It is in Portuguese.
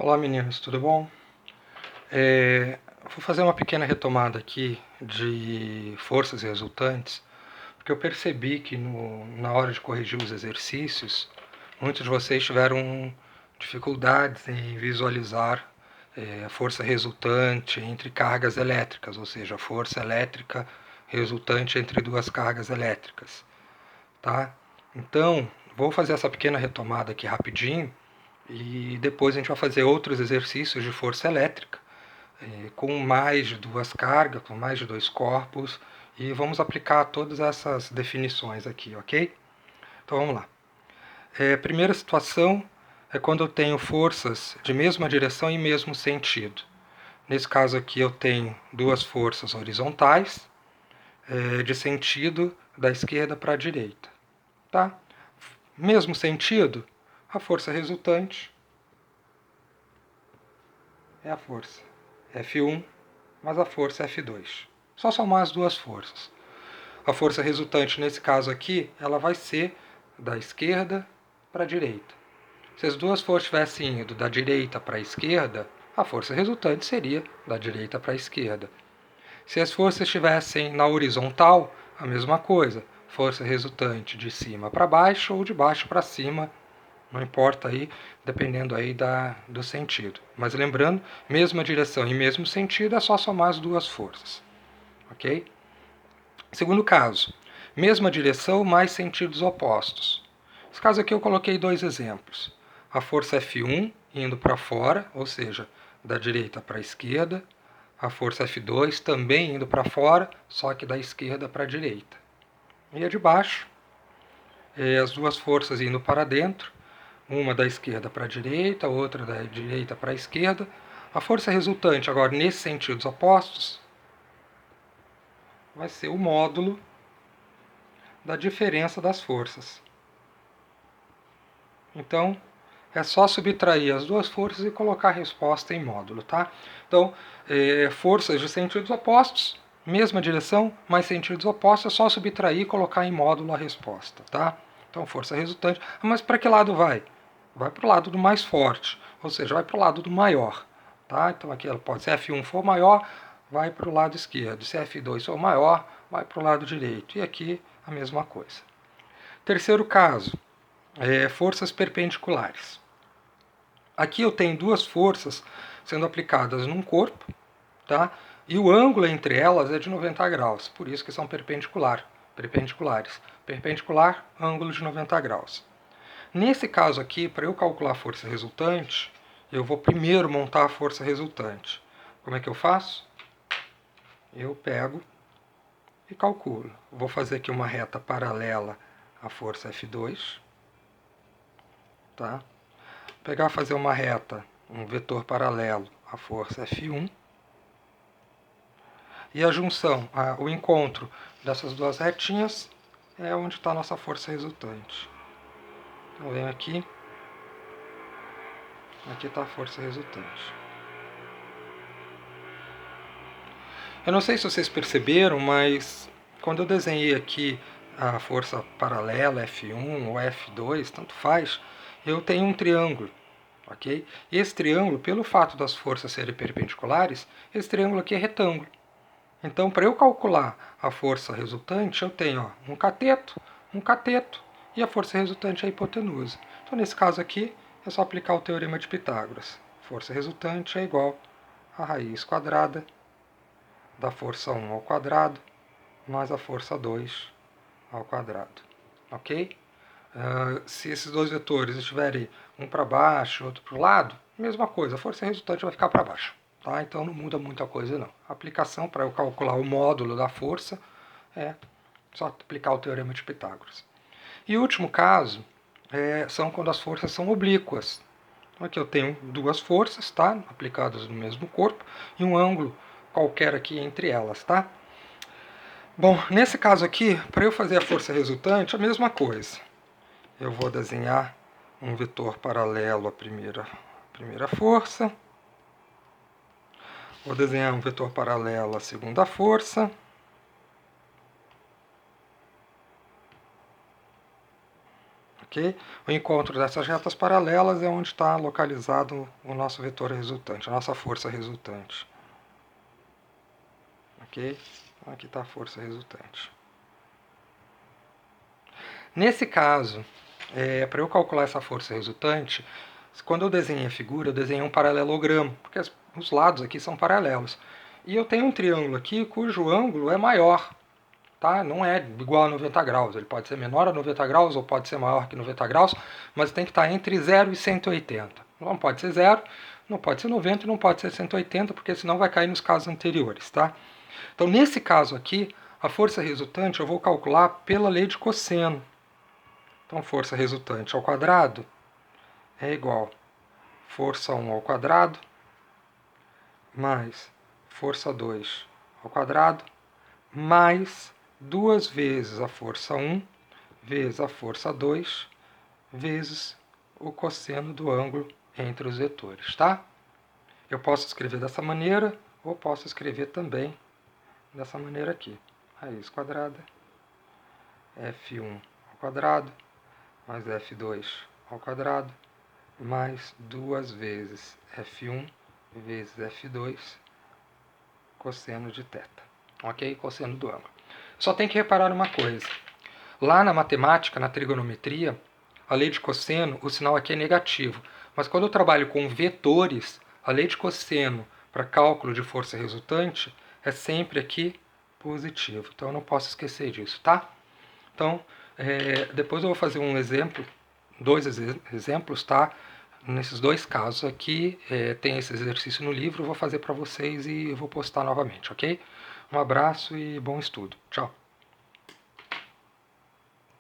Olá meninos, tudo bom? Vou fazer uma pequena retomada aqui de forças resultantes, porque eu percebi que na hora de corrigir os exercícios, muitos de vocês tiveram dificuldades em visualizar a força resultante entre cargas elétricas, ou seja, a força elétrica resultante entre duas cargas elétricas, tá? Então, vou fazer essa pequena retomada aqui rapidinho, e depois a gente vai fazer outros exercícios de força elétrica, com mais de duas cargas, com mais de dois corpos, e vamos aplicar todas essas definições aqui, ok? Então vamos lá. Primeira situação é quando eu tenho forças de mesma direção e mesmo sentido. Nesse caso aqui eu tenho duas forças horizontais, de sentido da esquerda para a direita. Tá? Mesmo sentido, a força resultante é a força F1 mais a força F2. Só somar as duas forças. A força resultante nesse caso aqui, ela vai ser da esquerda para a direita. Se as duas forças tivessem ido da direita para a esquerda, a força resultante seria da direita para a esquerda. Se as forças estivessem na horizontal, a mesma coisa. Força resultante de cima para baixo ou de baixo para cima, não importa aí, dependendo aí do sentido. Mas lembrando, mesma direção e mesmo sentido é só somar as duas forças. Ok? Segundo caso, mesma direção, mais sentidos opostos. Nesse caso aqui eu coloquei dois exemplos. A força F1 indo para fora, ou seja, da direita para a esquerda. A força F2 também indo para fora, só que da esquerda para a direita. E a de baixo, as duas forças indo para dentro, uma da esquerda para a direita, outra da direita para a esquerda. A força resultante agora nesses sentidos opostos vai ser o módulo da diferença das forças. Então, é só subtrair as duas forças e colocar a resposta em módulo, tá? Então, forças de sentidos opostos, mesma direção, mas sentidos opostos, é só subtrair e colocar em módulo a resposta, tá? Então, força resultante. Mas para que lado vai? Vai para o lado do mais forte, ou seja, vai para o lado do maior, tá? Então, aqui ela pode, se F1 for maior, vai para o lado esquerdo. Se F2 for maior, vai para o lado direito. E aqui a mesma coisa. Terceiro caso, forças perpendiculares. Aqui eu tenho duas forças sendo aplicadas num corpo, tá? E o ângulo entre elas é de 90 graus, por isso que são perpendiculares. Perpendicular, ângulo de 90 graus. Nesse caso aqui, para eu calcular a força resultante, eu vou primeiro montar a força resultante. Como é que eu faço? Eu pego e calculo. Vou fazer aqui uma reta paralela à força F2, tá? Pegar, fazer uma reta, um vetor paralelo à força F1, e a junção, o encontro dessas duas retinhas é onde está a nossa força resultante. Então venho aqui está a força resultante. Eu não sei se vocês perceberam, mas quando eu desenhei aqui a força paralela F1 ou F2, tanto faz, eu tenho um triângulo. Ok? E esse triângulo, pelo fato das forças serem perpendiculares, esse triângulo aqui é retângulo. Então, para eu calcular a força resultante, eu tenho um cateto, e a força resultante é a hipotenusa. Então, nesse caso aqui, é só aplicar o teorema de Pitágoras. Força resultante é igual a raiz quadrada da força 1 ao quadrado mais a força 2 ao quadrado. Ok? Se esses dois vetores estiverem um para baixo e outro para o lado, mesma coisa, a força resultante vai ficar para baixo. Tá? Então não muda muita coisa não. A aplicação para eu calcular o módulo da força é só aplicar o teorema de Pitágoras. E o último caso são quando as forças são oblíquas. Então aqui eu tenho duas forças, tá? Aplicadas no mesmo corpo, e um ângulo qualquer aqui entre elas, tá? Bom, nesse caso aqui, para eu fazer a força resultante, a mesma coisa. Eu vou desenhar um vetor paralelo à primeira força. Vou desenhar um vetor paralelo à segunda força. ok? O encontro dessas retas paralelas é onde está localizado o nosso vetor resultante, a nossa força resultante. Ok? Aqui está a força resultante. Nesse caso, para eu calcular essa força resultante, quando eu desenhei a figura, eu desenhei um paralelogramo, porque os lados aqui são paralelos. E eu tenho um triângulo aqui cujo ângulo é maior, tá? Não é igual a 90 graus, ele pode ser menor a 90 graus ou pode ser maior que 90 graus, mas tem que estar entre 0 e 180. Não pode ser 0, não pode ser 90 e não pode ser 180, porque senão vai cair nos casos anteriores, tá? Então, nesse caso aqui, a força resultante eu vou calcular pela lei de cosseno. Então, força resultante ao quadrado é igual a força 1 ao quadrado mais força 2 ao quadrado mais 2 vezes a força 1 vezes a força 2 vezes o cosseno do ângulo entre os vetores, tá? Eu posso escrever dessa maneira ou posso escrever também dessa maneira aqui. Raiz quadrada f1 ao quadrado mais f2 ao quadrado mais 2 vezes f1 vezes f2 cosseno de θ. Ok? Cosseno do ângulo. Só tem que reparar uma coisa. Lá na matemática, na trigonometria, a lei de cosseno, o sinal aqui é negativo. Mas quando eu trabalho com vetores, a lei de cosseno para cálculo de força resultante é sempre aqui positivo. Então eu não posso esquecer disso, tá? Então, depois eu vou fazer um exemplo, dois exemplos, tá? Nesses dois casos aqui, tem esse exercício no livro, eu vou fazer para vocês e eu vou postar novamente, ok? Um abraço e bom estudo. Tchau!